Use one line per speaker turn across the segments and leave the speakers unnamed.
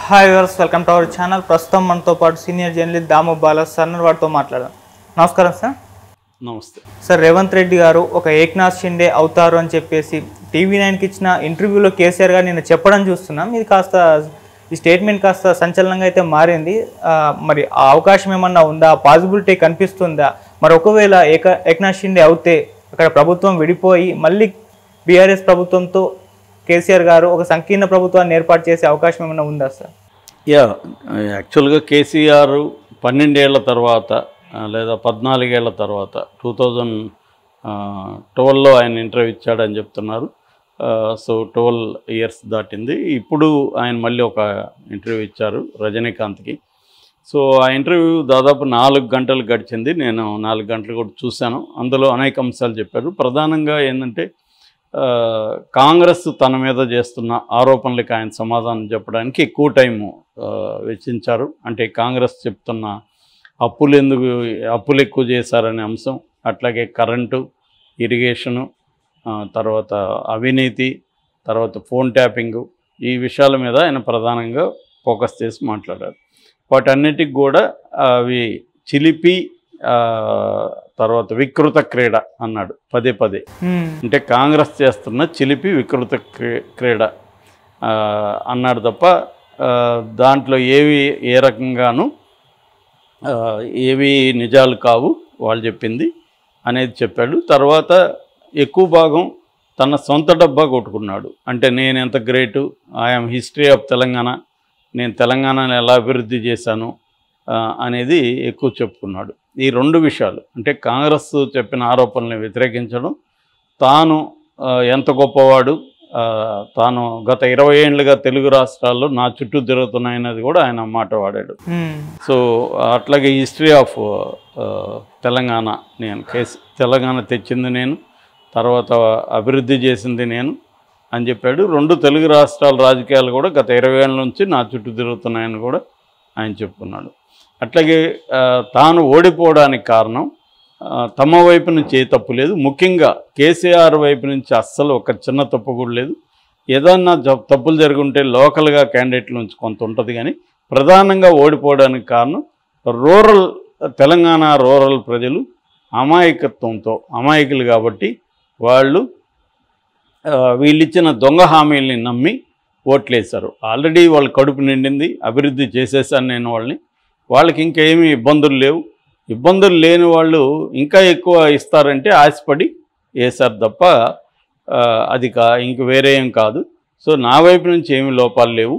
Hi viewers, welcome to our channel. ప్రస్తుతం మనతో పాటు సీనియర్ జర్నలిస్ట్ దాము బాలా సార్ వారితో మాట్లాడదాం. నమస్కారం సార్.
నమస్తే
సార్, రేవంత్ రెడ్డి గారు ఒక ఏక్నాథ్ షిండే అవుతారు అని చెప్పేసి TV9కి ఇచ్చిన ఇంటర్వ్యూలో కేసీఆర్ గారు నిన్న చెప్పడం చూస్తున్నాం. ఇది కాస్త ఈ స్టేట్మెంట్ కాస్త సంచలనంగా అయితే మారింది. మరి ఆ అవకాశం ఏమన్నా ఉందా, పాసిబిలిటీ కనిపిస్తుందా? మరి ఒకవేళ ఏక్నాథ్ షిండే అవుతే అక్కడ ప్రభుత్వం విడిపోయి మళ్ళీ బీఆర్ఎస్ ప్రభుత్వంతో కేసీఆర్ గారు ఒక సంకీర్ణ ప్రభుత్వాన్ని ఏర్పాటు చేసే అవకాశం ఏమైనా ఉందా సార్?
యాక్చువల్గా కేసీఆర్ 12 ఏళ్ల తర్వాత లేదా 14 ఏళ్ల తర్వాత 2012లో ఆయన ఇంటర్వ్యూ ఇచ్చాడని చెప్తున్నారు. సో 12 ఇయర్స్ దాటింది. ఇప్పుడు ఆయన మళ్ళీ ఒక ఇంటర్వ్యూ ఇచ్చారు రజనీకాంత్కి. సో ఆ ఇంటర్వ్యూ దాదాపు 4 గంటలు గడిచింది. నేను 4 గంటలు కూడా చూశాను. అందులో అనేక అంశాలు చెప్పారు. ప్రధానంగా ఏంటంటే కాంగ్రెస్ తన మీద చేస్తున్న ఆరోపణలకి ఆయన సమాధానం చెప్పడానికి ఎక్కువ టైము వెచ్చించారు. అంటే కాంగ్రెస్ చెప్తున్న అప్పులు ఎక్కువ చేశారనే అంశం, అట్లాగే కరెంటు, ఇరిగేషను, తర్వాత అవినీతి, తర్వాత ఫోన్ ట్యాపింగు, ఈ విషయాల మీద ఆయన ప్రధానంగా ఫోకస్ చేసి మాట్లాడారు. వాటన్నిటికి కూడా అవి చిలిపి తర్వాత వికృత క్రీడ అన్నాడు పదే. అంటే కాంగ్రెస్ చేస్తున్న చిలిపి వికృత క్రీడ అన్నాడు తప్ప దాంట్లో ఏ రకంగానూ ఏవి నిజాలు కావు వాళ్ళు చెప్పింది అనేది చెప్పాడు. తర్వాత ఎక్కువ భాగం తన సొంత డబ్బా కొట్టుకున్నాడు. అంటే నేను ఎంత great, I'm history of Telangana, నేను తెలంగాణను ఎలా అభివృద్ధి చేశాను అనేది ఎక్కువ చెప్పుకున్నాడు. ఈ 2 విషయాలు, అంటే కాంగ్రెస్ చెప్పిన ఆరోపణల్ని వ్యతిరేకించడం, తాను ఎంత గొప్పవాడు, తాను గత 20 ఏళ్ళుగా తెలుగు రాష్ట్రాల్లో నా చుట్టూ తిరుగుతున్నాయన్నది కూడా ఆయన మాట వాడాడు. సో అట్లాగే హిస్టరీ ఆఫ్ తెలంగాణ, తెలంగాణ తెచ్చింది నేను, తర్వాత అభివృద్ధి చేసింది నేను అని చెప్పాడు. 2 తెలుగు రాష్ట్రాల రాజకీయాలు కూడా గత 20 ఏళ్ళ నుంచి నా చుట్టూ తిరుగుతున్నాయని కూడా ఆయన చెప్పుకున్నాడు. అట్లాగే తాను ఓడిపోవడానికి కారణం తమ వైపు నుంచి ఏ తప్పు లేదు, ముఖ్యంగా కేసీఆర్ వైపు నుంచి అస్సలు ఒక చిన్న తప్పు కూడా లేదు. ఏదన్నా తప్పులు జరుగుంటే లోకల్గా క్యాండిడేట్ల నుంచి కొంత ఉంటుంది, కానీ ప్రధానంగా ఓడిపోవడానికి కారణం తెలంగాణ రూరల్ ప్రజలు అమాయకులు కాబట్టి వీళ్ళిచ్చిన దొంగ హామీల్ని నమ్మి ఓట్లేశారు. ఆల్రెడీ వాళ్ళ కడుపు నిండింది, అభివృద్ధి చేసేసాను నేను వాళ్ళకి ఇంకేమీ ఇబ్బందులు లేవు. ఇబ్బందులు లేని వాళ్ళు ఇంకా ఎక్కువ ఇస్తారంటే ఆశపడి వేశారు తప్ప అది ఇంక వేరే ఏం కాదు. సో నా వైపు నుంచి ఏమీ లోపాలు లేవు.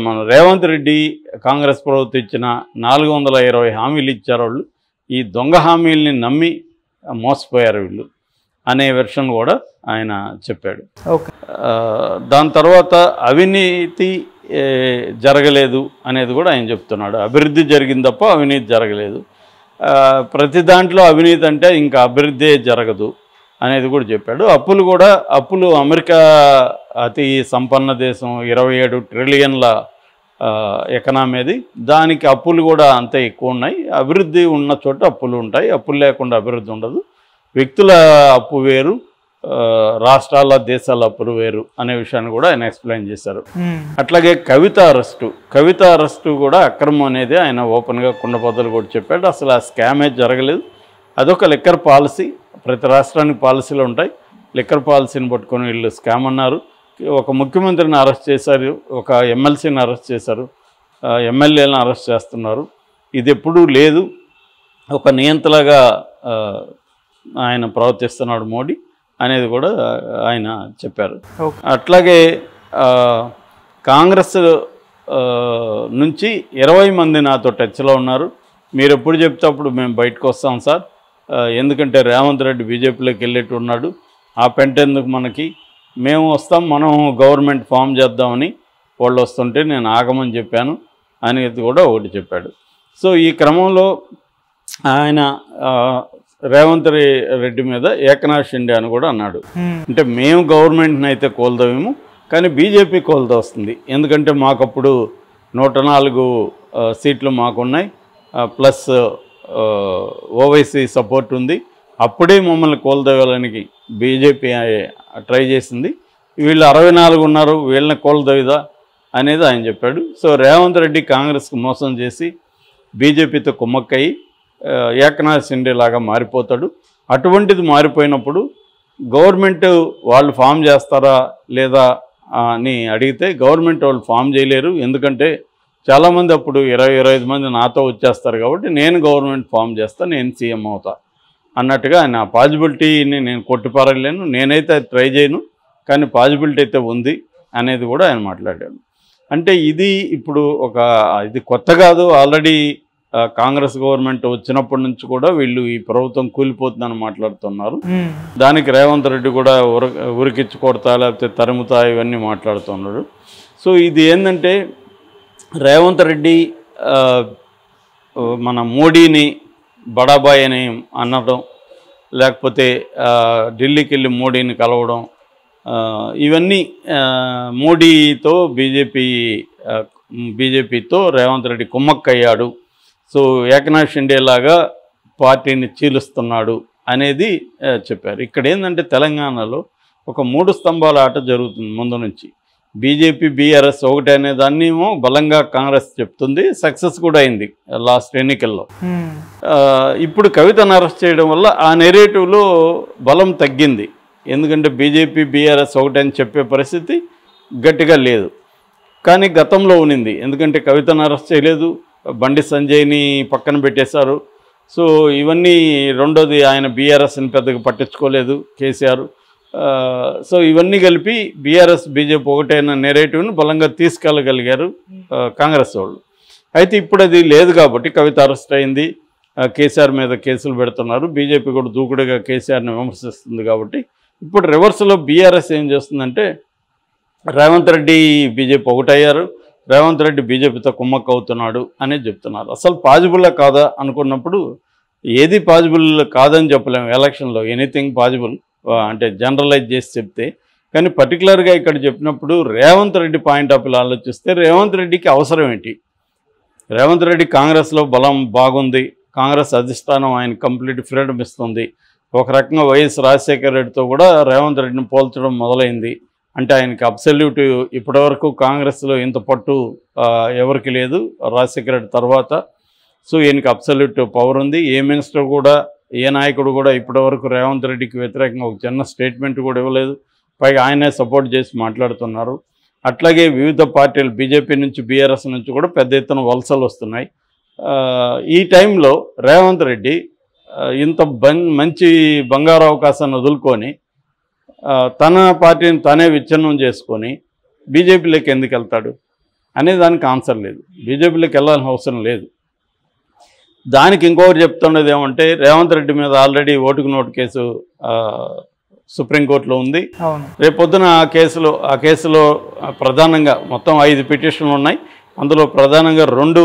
మన రేవంత్ రెడ్డి కాంగ్రెస్ ప్రభుత్వం ఇచ్చిన 420 హామీలు ఇచ్చారు వాళ్ళు, ఈ దొంగ హామీల్ని నమ్మి మోసపోయారు వీళ్ళు అనే వెర్షన్ కూడా ఆయన చెప్పాడు. దాని తర్వాత అవినీతి జరగలేదు అనేది కూడా ఆయన చెప్తున్నాడు. అభివృద్ధి జరిగింది తప్ప అవినీతి జరగలేదు. ప్రతి దాంట్లో అవినీతి అంటే ఇంకా అభివృద్ధి జరగదు అనేది కూడా చెప్పాడు. అప్పులు అమెరికా అతి సంపన్న దేశం, 27 ట్రిలియన్ల ఎకనామీది, దానికి అప్పులు కూడా అంతే ఎక్కువ ఉన్నాయి. అభివృద్ధి ఉన్న చోట అప్పులు ఉంటాయి, అప్పులు లేకుండా అభివృద్ధి ఉండదు. వ్యక్తుల అప్పు వేరు, రాష్ట్రాల దేశాల అప్పులు వేరు అనే విషయాన్ని కూడా ఆయన ఎక్స్ప్లెయిన్ చేశారు. అట్లాగే కవిత అరెస్టు కూడా అక్రమం అనేది ఆయన ఓపెన్గా కుండబద్దలు కూడా చెప్పాడు. అసలు ఆ స్కామే జరగలేదు, అదొక లిక్కర్ పాలసీ. ప్రతి రాష్ట్రానికి పాలసీలు ఉంటాయి, లిక్కర్ పాలసీని పట్టుకొని వీళ్ళు స్కామ్ అన్నారు. ఒక ముఖ్యమంత్రిని అరెస్ట్ చేశారు, ఒక ఎమ్మెల్సీని అరెస్ట్ చేశారు, ఎమ్మెల్యేలను అరెస్ట్ చేస్తున్నారు. ఇది ఎప్పుడూ లేదు, ఒక నియంతలాగా ఆయన ప్రవర్తిస్తున్నాడు మోడీ అనేది కూడా ఆయన చెప్పారు. అట్లాగే కాంగ్రెస్ నుంచి 20 మంది నాతో టచ్లో ఉన్నారు. మీరు ఎప్పుడు చెప్తే అప్పుడు మేము బయటకు వస్తాం సార్, ఎందుకంటే రేవంత్ రెడ్డి బీజేపీలోకి వెళ్ళేట్టు ఉన్నాడు, ఆ పెంట ఎందుకు మనకి, మేము వస్తాం, మనం గవర్నమెంట్ ఫామ్ చేద్దామని వాళ్ళు వస్తుంటే నేను ఆగమని చెప్పాను అనేది కూడా ఒకటి చెప్పాడు. సో ఈ క్రమంలో ఆయన రేవంత్ రెడ్డి మీద ఏకనాథ్ షిండే అని కూడా అన్నాడు. అంటే మేము గవర్నమెంట్ని అయితే కోల్దామేమో, కానీ బీజేపీ కోల్దా వస్తుంది, ఎందుకంటే మాకప్పుడు 104 సీట్లు మాకున్నాయి, ప్లస్ ఓవైసీ సపోర్ట్ ఉంది, అప్పుడే మమ్మల్ని కోల్దేవాలని బీజేపీ ట్రై చేసింది. వీళ్ళు 64 ఉన్నారు, వీళ్ళని కోల్దేవిదా అనేది ఆయన చెప్పాడు. సో రేవంత్ రెడ్డి కాంగ్రెస్కి మోసం చేసి బీజేపీతో కుమ్మక్కయి ఏకనాథ్ షిండే లాగా మారిపోతాడు. అటువంటిది మారిపోయినప్పుడు గవర్నమెంట్ వాళ్ళు ఫామ్ చేస్తారా లేదా అని అడిగితే గవర్నమెంట్ వాళ్ళు ఫామ్ చేయలేరు. ఎందుకంటే చాలామంది అప్పుడు 20-25 మంది నాతో వచ్చేస్తారు కాబట్టి నేను గవర్నమెంట్ ఫామ్ చేస్తా, నేను సీఎం అవుతా అన్నట్టుగా ఆయన ఆ పాజిబిలిటీని నేను కొట్టిపారలేను, నేనైతే అది ట్రై చేయను, కానీ పాజిబిలిటీ అయితే ఉంది అనేది కూడా ఆయన మాట్లాడాడు. అంటే ఇది ఇప్పుడు ఇది కొత్త కాదు, ఆల్రెడీ కాంగ్రెస్ గవర్నమెంట్ వచ్చినప్పటి నుంచి కూడా వీళ్ళు ఈ ప్రభుత్వం కూలిపోతుందని మాట్లాడుతున్నారు. దానికి రేవంత్ రెడ్డి కూడా ఉరికిచ్చి కొడతా లేకపోతే తరుముతా ఇవన్నీ మాట్లాడుతున్నాడు. సో ఇది ఏంటంటే రేవంత్ రెడ్డి మన మోడీని బడాబాయ్ అని అనడం, లేకపోతే ఢిల్లీకి వెళ్ళి మోడీని కలవడం, ఇవన్నీ మోడీతో బీజేపీతో రేవంత్ రెడ్డి కుమ్మక్కయ్యాడు. సో ఏకనాథ్ షిండే లాగా పార్టీని చీలుస్తున్నాడు అనేది చెప్పారు. ఇక్కడ ఏంటంటే తెలంగాణలో ఒక 3 స్తంభాల ఆట జరుగుతుంది ముందు నుంచి. బీజేపీ బీఆర్ఎస్ ఒకటి అనే దాన్ని ఏమో బలంగా కాంగ్రెస్ చెప్తుంది, సక్సెస్ కూడా అయింది లాస్ట్ ఎన్నికల్లో. ఇప్పుడు కవితను అరెస్ట్ చేయడం వల్ల ఆ నెరేటివ్లో బలం తగ్గింది. ఎందుకంటే బీజేపీ బీఆర్ఎస్ ఒకటి అని చెప్పే పరిస్థితి గట్టిగా లేదు, కానీ గతంలో ఉన్నింది. ఎందుకంటే కవితను అరెస్ట్ చేయలేదు, బండి సంజయ్ని పక్కన పెట్టేశారు. సో ఇవన్నీ రెండోది ఆయన బీఆర్ఎస్ని పెద్దగా పట్టించుకోలేదు కేసీఆర్. సో ఇవన్నీ కలిపి బీఆర్ఎస్ బీజేపీ ఒకటైన నెరేటివ్ని బలంగా తీసుకెళ్ళగలిగారు కాంగ్రెస్ వాళ్ళు. అయితే ఇప్పుడు అది లేదు కాబట్టి కవిత అరెస్ట్ అయింది, కేసీఆర్ మీద కేసులు పెడుతున్నారు, బీజేపీ కూడా దూకుడుగా కేసీఆర్ని విమర్శిస్తుంది. కాబట్టి ఇప్పుడు రివర్స్లో బీఆర్ఎస్ ఏం చేస్తుందంటే రేవంత్ రెడ్డి బీజేపీ ఒకటయ్యారు, రేవంత్ రెడ్డి బీజేపీతో కుమ్మక్క అవుతున్నాడు అనేది చెప్తున్నారు. అసలు పాజిబుల్లా కాదా అనుకున్నప్పుడు ఏది పాజిబుల్ కాదని చెప్పలేము. ఎలక్షన్లో ఎనీథింగ్ పాజిబుల్ అంటే జనరలైజ్ చేసి చెప్తే, కానీ పర్టికులర్గా ఇక్కడ చెప్పినప్పుడు Revanth Reddy point of view ఆలోచిస్తే రేవంత్ రెడ్డికి అవసరం ఏంటి? రేవంత్ రెడ్డి కాంగ్రెస్లో బలం బాగుంది, కాంగ్రెస్ అధిష్టానం ఆయన కంప్లీట్ ఫ్రీడమ్ ఇస్తుంది. ఒక రకంగా వైఎస్ రాజశేఖర రెడ్డితో కూడా రేవంత్ రెడ్డిని పోల్చడం మొదలైంది. అంటే ఆయనకి అబ్సల్యూట్ ఇప్పటివరకు కాంగ్రెస్లో ఇంత పట్టు ఎవరికి లేదు రాజశేఖర రెడ్డి తర్వాత. సో ఈయనకి అబ్సల్యూట్ పవర్ ఉంది. ఏ మినిస్టర్ కూడా ఏ నాయకుడు కూడా ఇప్పటివరకు రేవంత్ రెడ్డికి వ్యతిరేకంగా ఒక చిన్న స్టేట్మెంట్ కూడా ఇవ్వలేదు, పైగా ఆయనే సపోర్ట్ చేసి మాట్లాడుతున్నారు. అట్లాగే వివిధ పార్టీలు బీజేపీ నుంచి బీఆర్ఎస్ నుంచి కూడా పెద్ద ఎత్తున వలసలు వస్తున్నాయి. ఈ టైంలో రేవంత్ రెడ్డి ఇంత మంచి బంగారు అవకాశాన్ని వదులుకొని తన పార్టీని తానే విచ్ఛిన్నం చేసుకొని బీజేపీలోకి ఎందుకు వెళ్తాడు అనే దానికి ఆన్సర్ లేదు. బీజేపీలోకి వెళ్ళాల్సిన అవసరం లేదు. దానికి ఇంకొకటి చెప్తున్నది ఏమంటే రేవంత్ రెడ్డి మీద ఆల్రెడీ ఓటుకు నోటు కేసు సుప్రీంకోర్టులో ఉంది. రేపొద్దున ఆ కేసులో ప్రధానంగా మొత్తం 5 పిటిషన్లు ఉన్నాయి. అందులో ప్రధానంగా 2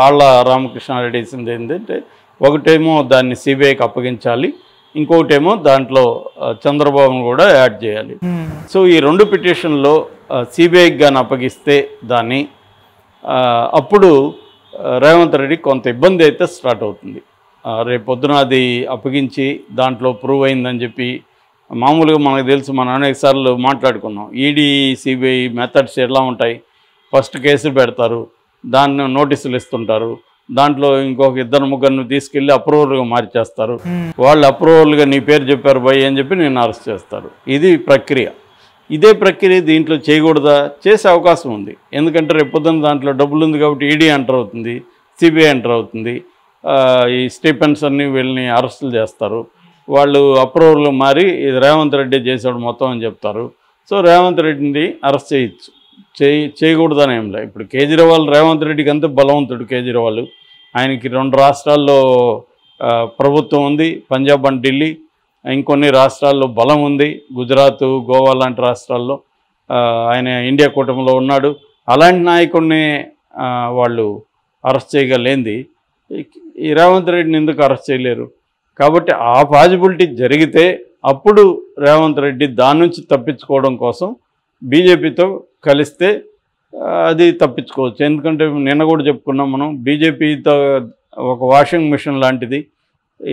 ఆళ్ల రామకృష్ణారెడ్డి ఇచ్చింది ఏంటంటే, ఒకటేమో దాన్ని సిబిఐకి అప్పగించాలి, ఇంకొకటేమో దాంట్లో చంద్రబాబును కూడా యాడ్ చేయాలి. సో ఈ 2 పిటిషన్లో సిబిఐకి కానీ అప్పగిస్తే దాన్ని అప్పుడు రేవంత్ రెడ్డి కొంత ఇబ్బంది అయితే స్టార్ట్ అవుతుంది. రేపొద్దున అది అప్పగించి దాంట్లో ప్రూవ్ అయిందని చెప్పి మామూలుగా మనకు తెలుసు, మనం అనేక సార్లు మాట్లాడుకున్నాం. ఈడీ సిబిఐ మెథడ్స్ ఎలా ఉంటాయి? ఫస్ట్ కేసు పెడతారు, దాన్ని నోటీసులు ఇస్తుంటారు, దాంట్లో ఇంకొక 2-3 తీసుకెళ్ళి అప్రూవల్గా మార్చేస్తారు. వాళ్ళు అప్రూవల్గా నీ పేరు చెప్పారు భయ్ అని చెప్పి నేను అరెస్ట్ చేస్తారు. ఇది ప్రక్రియ. ఇదే ప్రక్రియ దీంట్లో చేయకూడదా? చేసే అవకాశం ఉంది. ఎందుకంటే రేపొద్దున దాంట్లో డబ్బులు ఉంది కాబట్టి ఈడీ ఎంటర్ అవుతుంది, సిబిఐ ఎంటర్ అవుతుంది. ఈ స్టీఫెన్స్ అన్ని వీళ్ళని అరెస్టులు చేస్తారు. వాళ్ళు అప్రూవల్ మారి ఇది రేవంత్ రెడ్డి చేసాడు మొత్తం అని చెప్తారు. సో రేవంత్ రెడ్డిని అరెస్ట్ చేయొచ్చు, చేయకూడదని ఏం లేదు. ఇప్పుడు కేజ్రీవాల్ రేవంత్ రెడ్డికి అంతా బలవంతుడు. కేజ్రీవాల్ ఆయనకి 2 రాష్ట్రాల్లో ప్రభుత్వం ఉంది, పంజాబ్ అండ్ ఢిల్లీ. ఇంకొన్ని రాష్ట్రాల్లో బలం ఉంది, గుజరాత్, గోవా లాంటి రాష్ట్రాల్లో ఆయన ఇండియా కూటమిలో ఉన్నాడు. అలాంటి నాయకుడిని వాళ్ళు అరెస్ట్ చేయగలేంది ఈ రేవంత్ రెడ్డిని ఎందుకు అరెస్ట్ చేయలేరు? కాబట్టి ఆ పాజిబిలిటీ జరిగితే అప్పుడు రేవంత్ రెడ్డి దాని నుంచి తప్పించుకోవడం కోసం బీజేపీతో కలిస్తే అది తప్పించుకోవచ్చు. ఎందుకంటే నిన్న కూడా చెప్పుకున్నాం మనం, బీజేపీతో ఒక వాషింగ్ మిషన్ లాంటిది.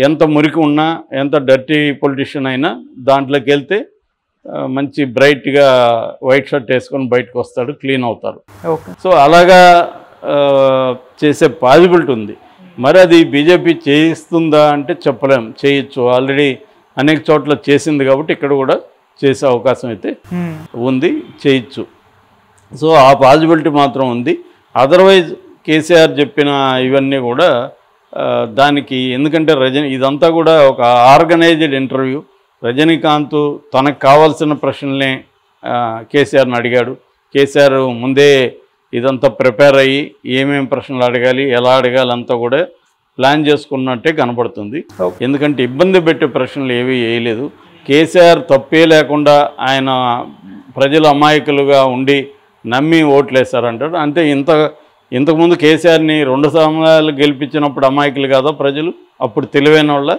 ఎంత మురికి ఉన్నా, ఎంత డర్టీ పొలిటీషియన్ అయినా దాంట్లోకి వెళ్తే మంచి బ్రైట్గా వైట్ షర్ట్ వేసుకొని బయటకు వస్తాడు, క్లీన్ అవుతారు.
ఓకే.
సో అలాగా చేసే పాజిబిలిటీ ఉంది. మరి అది బీజేపీ చేయిస్తుందా అంటే చెప్పలేం. చేయొచ్చు, ఆల్రెడీ అనేక చోట్ల చేసింది కాబట్టి ఇక్కడ కూడా చేసే అవకాశం అయితే ఉంది, చేయొచ్చు. సో ఆ పాజిబిలిటీ మాత్రం ఉంది. అదర్వైజ్ కేసీఆర్ చెప్పిన ఇవన్నీ కూడా దానికి, ఎందుకంటే ఇదంతా కూడా ఒక ఆర్గనైజ్డ్ ఇంటర్వ్యూ. రజనీకాంత్ తనకు కావాల్సిన ప్రశ్నలనే కేసీఆర్ని అడిగాడు. కేసీఆర్ ముందే ఇదంతా ప్రిపేర్ అయ్యి ఏమేమి ప్రశ్నలు అడగాలి, ఎలా అడగాలి అంతా కూడా ప్లాన్ చేసుకున్నట్టే కనపడుతుంది. ఎందుకంటే ఇబ్బంది పెట్టే ప్రశ్నలు ఏవి వేయలేదు. కేసీఆర్ తప్పే లేకుండా ఆయన ప్రజలు అమాయకులుగా ఉండి నమ్మి ఓట్లేశారంటాడు. అంటే ఇంతకుముందు కేసీఆర్ని 2 సమయాలు గెలిపించినప్పుడు అమాయకులు కాదా ప్రజలు? అప్పుడు తెలివైన వాళ్ళ,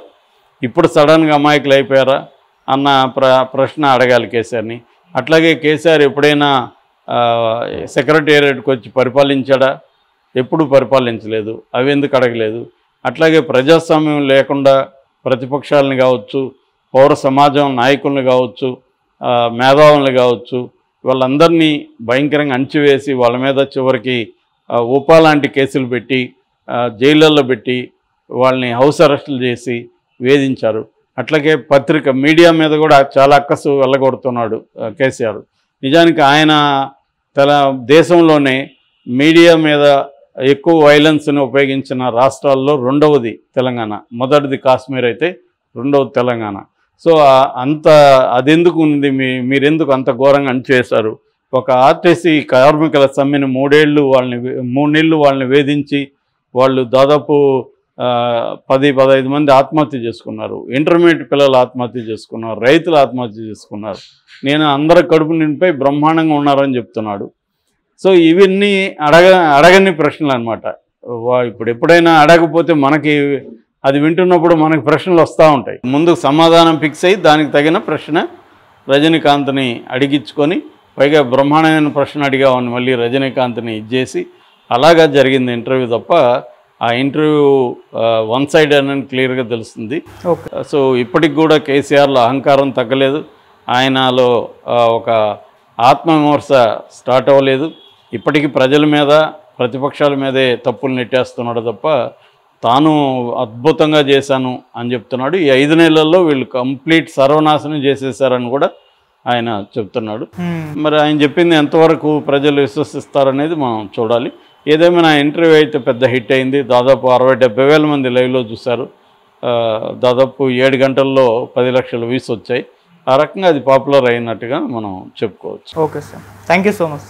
ఇప్పుడు సడన్గా అమాయకులు అయిపోయారా అన్న ప్రశ్న అడగాలి కేసీఆర్ని. అట్లాగే కేసీఆర్ ఎప్పుడైనా సెక్రటేరియట్కి వచ్చి పరిపాలించాడా? ఎప్పుడు పరిపాలించలేదు. అవి ఎందుకు అడగలేదు? అట్లాగే ప్రజాస్వామ్యం లేకుండా ప్రతిపక్షాలను కావచ్చు, పౌర సమాజం నాయకులను కావచ్చు, మేధావులను కావచ్చు, వాళ్ళందరినీ భయంకరంగా అణచివేసి వాళ్ళ మీద చివరికి ఉపా లాంటి కేసులు పెట్టి జైళ్ళల్లో పెట్టి వాళ్ళని హౌస్ అరెస్టులు చేసి వేధించారు. అట్లాగే మీడియా మీద కూడా చాలా అక్కసు వెళ్ళగొడుతున్నాడు కేసీఆర్. నిజానికి ఆయన దేశంలోనే మీడియా మీద ఎక్కువ వైలెన్స్ని ఉపయోగించిన రాష్ట్రాల్లో 2వది తెలంగాణ, మొదటిది కాశ్మీర్ అయితే 2వది తెలంగాణ. సో అదెందుకు ఉంది? మీరెందుకు అంత ఘోరంగా అణచివేశారు? ఒక ఆర్టీసీ కార్మికుల సమ్మెను 3 నెలలు వాళ్ళని వేధించి వాళ్ళు దాదాపు 10-15 మంది ఆత్మహత్య చేసుకున్నారు. ఇంటర్మీడియట్ పిల్లలు ఆత్మహత్య చేసుకున్నారు, రైతులు ఆత్మహత్య చేసుకున్నారు. నేను అందరి కడుపు నిండిపై బ్రహ్మాండంగా ఉన్నారని చెప్తున్నాడు. సో ఇవన్నీ అడగని ప్రశ్నలు అనమాట. ఇప్పుడు ఎప్పుడైనా అడగకపోతే మనకి అది వింటున్నప్పుడు మనకి ప్రశ్నలు వస్తూ ఉంటాయి. ముందు సమాధానం ఫిక్స్ అయ్యి దానికి తగిన ప్రశ్న రజనీకాంత్ని అడిగించుకొని, పైగా బ్రహ్మాండమైన ప్రశ్న అడిగామని మళ్ళీ రజనీకాంత్ని ఇచ్చేసి అలాగా జరిగింది ఇంటర్వ్యూ తప్ప ఆ ఇంటర్వ్యూ వన్ సైడ్ అని క్లియర్గా తెలుస్తుంది. సో ఇప్పటికి కూడా కేసీఆర్లో అహంకారం తగ్గలేదు, ఆయనలో ఒక ఆత్మవిమర్శ స్టార్ట్ అవ్వలేదు. ఇప్పటికీ ప్రజల మీద ప్రతిపక్షాల మీదే తప్పులు నెట్టేస్తున్నాడు తప్ప తాను అద్భుతంగా చేశాను అని చెప్తున్నాడు. ఈ 5 నెలల్లో వీళ్ళు కంప్లీట్ సర్వనాశనం చేసేసారని కూడా ఆయన చెప్తున్నాడు. మరి ఆయన చెప్పింది ఎంతవరకు ప్రజలు విశ్వసిస్తారనేది మనం చూడాలి. ఏదేమైనా ఇంటర్వ్యూ అయితే పెద్ద హిట్ అయింది. దాదాపు 60-70 వేల మంది లైవ్లో చూశారు. దాదాపు 7 గంటల్లో 10 లక్షల వ్యూస్ వచ్చాయి. ఆ రకంగా అది పాపులర్ అయినట్టుగా మనం చెప్పుకోవచ్చు.
Okay sir, thank you so much.